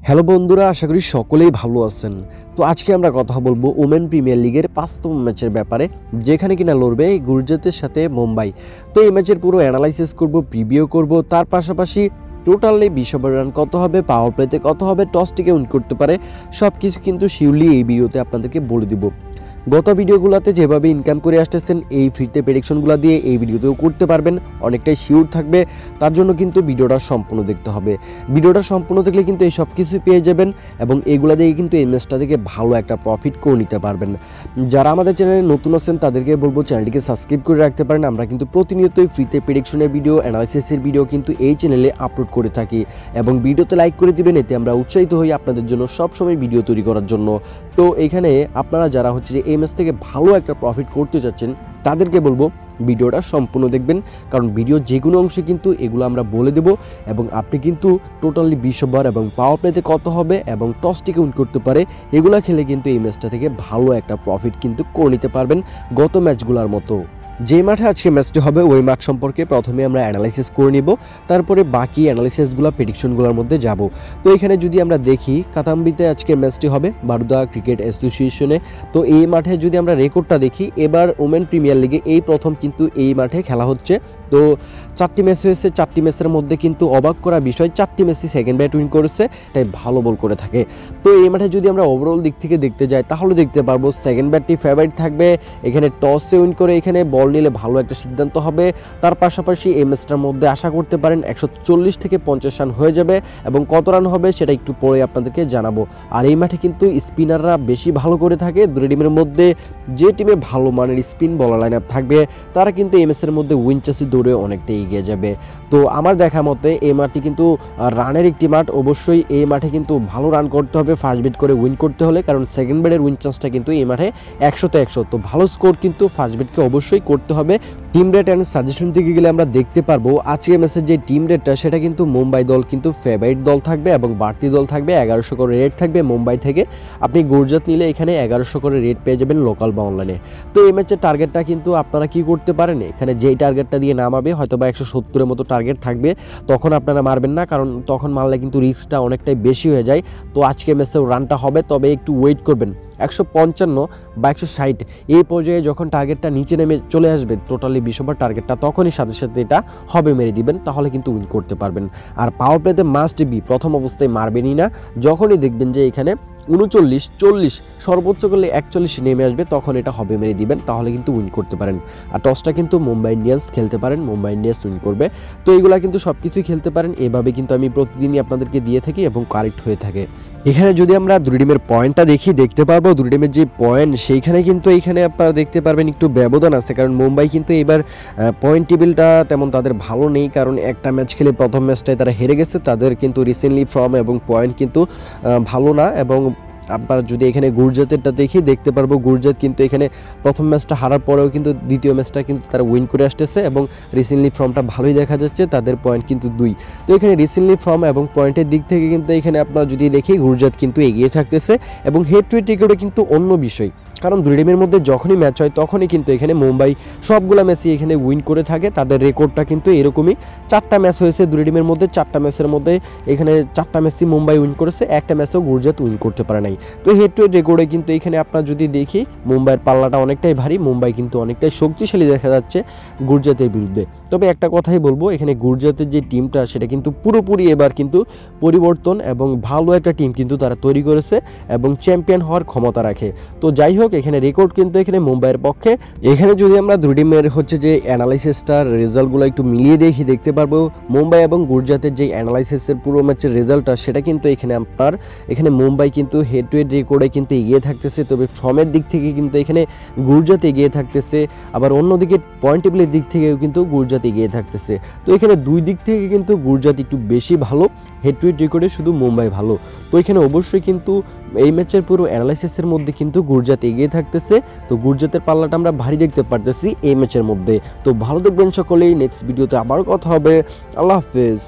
Hello বন্ধুরা, আশা করি সকলেই ভালো আছেন। তো আজকে আমরা কথা বলবো ওমেন প্রিমিয়ার লিগের ৫তম ম্যাচের ব্যাপারে, যেখানে কিনা লড়বে গুজরাতের সাথে মুম্বাই। তো এই ম্যাচের পুরো অ্যানালাইসিস করব, প্রিভিউ করব, তার পাশাপাশি টোটালি ২০ ওভার রান কত হবে, পাওয়ার প্লেতে কত হবে, টসটিকে উইন করতে পারে, সব কিছু কিন্তু শিওরলি এই ভিডিওতে আপনাদেরকে বলে দিব। গত ভিডিওগুলোতে যেভাবে ইনকাম করে আসতেছেন এই ফ্রিতে প্রেডিকশনগুলো দিয়ে এই ভিডিওতেও করতে পারবেন, অনেকটাই শিওর থাকবে। তার জন্য কিন্তু ভিডিওটা সম্পূর্ণ দেখতে হবে। ভিডিওটা সম্পূর্ণ দেখলে কিন্তু এই সব কিছু পেয়ে যাবেন এবং এইগুলা দিয়ে কিন্তু এই ম্যাচটা থেকে ভালো একটা প্রফিট করে নিতে পারবেন। যারা আমাদের চ্যানেলে নতুন আছেন তাদেরকে বলবো চ্যানেলটিকে সাবস্ক্রাইব করে রাখতে পারেন। আমরা কিন্তু প্রতিনিয়তই ফ্রিতে প্রেডিকশনের ভিডিও, অ্যানালাইসিসের ভিডিও কিন্তু এই চ্যানেলে আপলোড করে থাকি এবং ভিডিওতে লাইক করে দিবেন, এতে আমরা উৎসাহিত হই আপনাদের জন্য সবসময় ভিডিও তৈরি করার জন্য। তো এখানে আপনারা যারা হচ্ছে যে এই ম্যাচ থেকে ভালো একটা প্রফিট করতে চাচ্ছেন তাদেরকে বলবো ভিডিওটা সম্পূর্ণ দেখবেন, কারণ ভিডিও যে কোনো অংশে কিন্তু এগুলো আমরা বলে দেব এবং আপনি কিন্তু টোটালি ২০ ওভার এবং পাওয়ার প্লেতে কত হবে এবং টসটিকে উইন করতে পারে এগুলা খেলে কিন্তু এই ম্যাচটা থেকে ভালো একটা প্রফিট কিন্তু করে নিতে পারবেন গত ম্যাচগুলোর মতো। যে মাঠে আজকে ম্যাচটি হবে ওই মাঠ সম্পর্কে প্রথমে আমরা অ্যানালাইসিস করে নিব, তারপরে বাকি অ্যানালাইসিসগুলো প্রেডিকশনগুলোর মধ্যে যাব। তো এখানে যদি আমরা দেখি কাতাম্বিতে আজকে ম্যাচটি হবে বারুদা ক্রিকেট অ্যাসোসিয়েশনে। তো এই মাঠে যদি আমরা রেকর্ডটা দেখি, এবার ওমেন প্রিমিয়ার লিগে এই প্রথম কিন্তু এই মাঠে খেলা হচ্ছে। তো ৪টি ম্যাচ হয়েছে, ৪টি ম্যাচের মধ্যে কিন্তু অবাক করা বিষয় ৪টি ম্যাচই সেকেন্ড ব্যাট উইন করেছে, তাই ভালো বল করে থাকে। তো এই মাঠে যদি আমরা ওভারঅল দিক থেকে দেখতে যাই তাহলে দেখতে পারবো সেকেন্ড ব্যাটটি ফেভারিট থাকবে। এখানে টসে উইন করে এখানে বল নিলে ভালো একটা সিদ্ধান্ত হবে। তার পাশাপাশি এই ম্যাচটার মধ্যে আশা করতে পারেন ১৪০ থেকে ৫০ রান হয়ে যাবে এবং কত রান হবে সেটা একটু পরে আপনাদেরকে জানাবো। আর এই মাঠে কিন্তু স্পিনাররা বেশি ভালো করে থাকে। দুই টিমের মধ্যে যে টিমে ভালো মানের স্পিন বলার লাইন আপ থাকবে তারা কিন্তু এই ম্যাচের মধ্যে উইন চান্সে দৌড়ে অনেকটাই এগিয়ে যাবে। তো আমার দেখা মতে এই মাঠটি কিন্তু রানের একটি মাঠ, অবশ্যই এই মাঠে কিন্তু ভালো রান করতে হবে ফার্স্ট ব্যাট করে উইন করতে হলে, কারণ সেকেন্ড ব্যাটের উইন চান্সটা কিন্তু এই মাঠে ১০০তে ১০০। তো ভালো স্কোর কিন্তু ফার্স্ট ব্যাটকে অবশ্যই করতে হবে। টিম রেট অ্যান্ড সাজেশন থেকে গেলে আমরা দেখতে পারবো আজকের ম্যাচের যে টিম রেটটা সেটা কিন্তু মুম্বাই দল কিন্তু ফেভারিট দল থাকবে এবং বাড়তি দল থাকবে। ১১০০ করে রেট থাকবে মুম্বাই থেকে। আপনি গুজরাত নিলে এখানে ১১০০ করে রেট পেয়ে যাবেন লোকাল বা অনলাইনে। তো এই ম্যাচের টার্গেটটা কিন্তু আপনারা কি করতে পারেন, এখানে যেই টার্গেটটা দিয়ে নামাবে হয়তো বা ১৭০-এর মতো টার্গেট থাকবে, তখন আপনারা মারবেন না, কারণ তখন মারলে কিন্তু রিস্কটা অনেকটাই বেশি হয়ে যায়। তো আজকে ম্যাচেও রানটা হবে, তবে একটু ওয়েট করবেন। ১৫৫ বা ১৬০ এই পর্যায়ে যখন টার্গেটটা নিচে নেমে চলে আসবে টোটালি ২০ ওভার টার্গেটটা, তখনই সাথে সাথে এটা হবে মেরে দিবেন, তাহলে কিন্তু উইন করতে পারবেন। আর পাওয়ার প্লেতে মাস্ট বি প্রথম অবস্থায় মারবেনই না। যখনই দেখবেন যে এখানে ৩৯, ৪০ সর্বোচ্চ করলে ৪১ নেমে আসবে, তখন এটা হবে মেরে দিবেন, তাহলে কিন্তু উইন করতে পারেন। আর টসটা কিন্তু মুম্বাই ইন্ডিয়ান্স খেলতে পারেন, মুম্বাই ইন্ডিয়ান্স উইন করবে। তো এইগুলা কিন্তু সব কিছুই খেলতে পারেন, এভাবে কিন্তু আমি প্রতিদিনই আপনাদেরকে দিয়ে থাকি এবং কারেক্ট হয়ে থাকে। এখানে যদি আমরা দুই টিমের পয়েন্টটা দেখি, দেখতে পারবো দুই টিমের যে পয়েন্ট সেইখানে কিন্তু এইখানে আপনারা দেখতে পারবেন একটু ব্যবধান আছে, কারণ মুম্বাই কিন্তু এবার পয়েন্ট টেবিলটা তেমন তাদের ভালো নেই, কারণ একটা ম্যাচ খেলে প্রথম ম্যাচটায় তারা হেরে গেছে। তাদের কিন্তু রিসেন্টলি ফর্ম এবং পয়েন্ট কিন্তু ভালো না। এবং আপনারা যদি এখানে গুজরাতেরটা দেখি দেখতে পারবো গুজরাত কিন্তু এখানে প্রথম ম্যাচটা হারার পরেও কিন্তু দ্বিতীয় ম্যাচটা কিন্তু তারা উইন করে আসতেছে এবং রিসেন্টলি ফর্মটা ভালোই দেখা যাচ্ছে, তাদের পয়েন্ট কিন্তু ২। তো এখানে রিসেন্টলি ফর্ম এবং পয়েন্টের দিক থেকে কিন্তু এখানে আপনারা যদি দেখি গুজরাত কিন্তু এগিয়ে থাকতেছে এবং হেড টু হেড রেকর্ডে কিন্তু অন্য বিষয়, কারণ দুই টিমের মধ্যে যখনই ম্যাচ হয় তখনই কিন্তু এখানে মুম্বাই সবগুলো ম্যাচই এখানে উইন করে থাকে। তাদের রেকর্ডটা কিন্তু এরকমই। ৪টা ম্যাচ হয়েছে দুই টিমের মধ্যে, ৪টা ম্যাচের মধ্যে এখানে ৪টা ম্যাচই মুম্বাই উইন করেছে, একটা ম্যাচও গুজরাত উইন করতে পারে নাই। তো হেড টু হেড রেকর্ডে কিন্তু এখানে আপনারা যদি দেখি মুম্বাইয়ের পাল্লাটা অনেকটাই ভারী, মুম্বাই কিন্তু অনেকটাই শক্তিশালী দেখা যাচ্ছে গুজরাতের বিরুদ্ধে। তবে একটা কথাই বলবো, এখানে গুজরাতের যে টিমটা সেটা কিন্তু পুরোপুরি এবার কিন্তু পরিবর্তন এবং ভালো একটা টিম কিন্তু তারা তৈরি করেছে এবং চ্যাম্পিয়ন হওয়ার ক্ষমতা রাখে। তো যাই হোক, এখানে রেকর্ড কিন্তু এখানে মুম্বাইয়ের পক্ষে। এখানে যদি আমরা দুই টিমের হচ্ছে যে অ্যানালাইসিসটার রেজাল্টগুলো একটু মিলিয়ে দেখি দেখতে পারবো মুম্বাই এবং গুজরাতের যে অ্যানালাইসিসের পুরো ম্যাচের রেজাল্টটা সেটা কিন্তু এখানে আপনার এখানে মুম্বাই কিন্তু হেড টু হেড রেকর্ডে কিন্তু এগিয়ে থাকতেছে, তবে ফর্মের দিক থেকে কিন্তু এখানে গুজরাত এগিয়ে থাকতেছে। আবার অন্যদিকে পয়েন্ট টেবিলের দিক থেকেও কিন্তু গুজরাত এগিয়ে থাকতেছে। তো এখানে দুই দিক থেকে কিন্তু গুজরাত একটু বেশি ভালো, হেড টু হেড রেকর্ডে শুধু মুম্বাই ভালো। তো এখানে অবশ্যই কিন্তু এই ম্যাচের পুরো অ্যানালাইসিসের মধ্যে কিন্তু গুজরাত এগিয়ে থাকতেছে। তো গুজরাতের পাল্লাটা আমরা ভারী দেখতে পারতেছি এই ম্যাচের মধ্যে। তো ভালো দেখবেন সকলেই, নেক্সট ভিডিওতে আবার কথা হবে। আল্লাহ হাফেজ।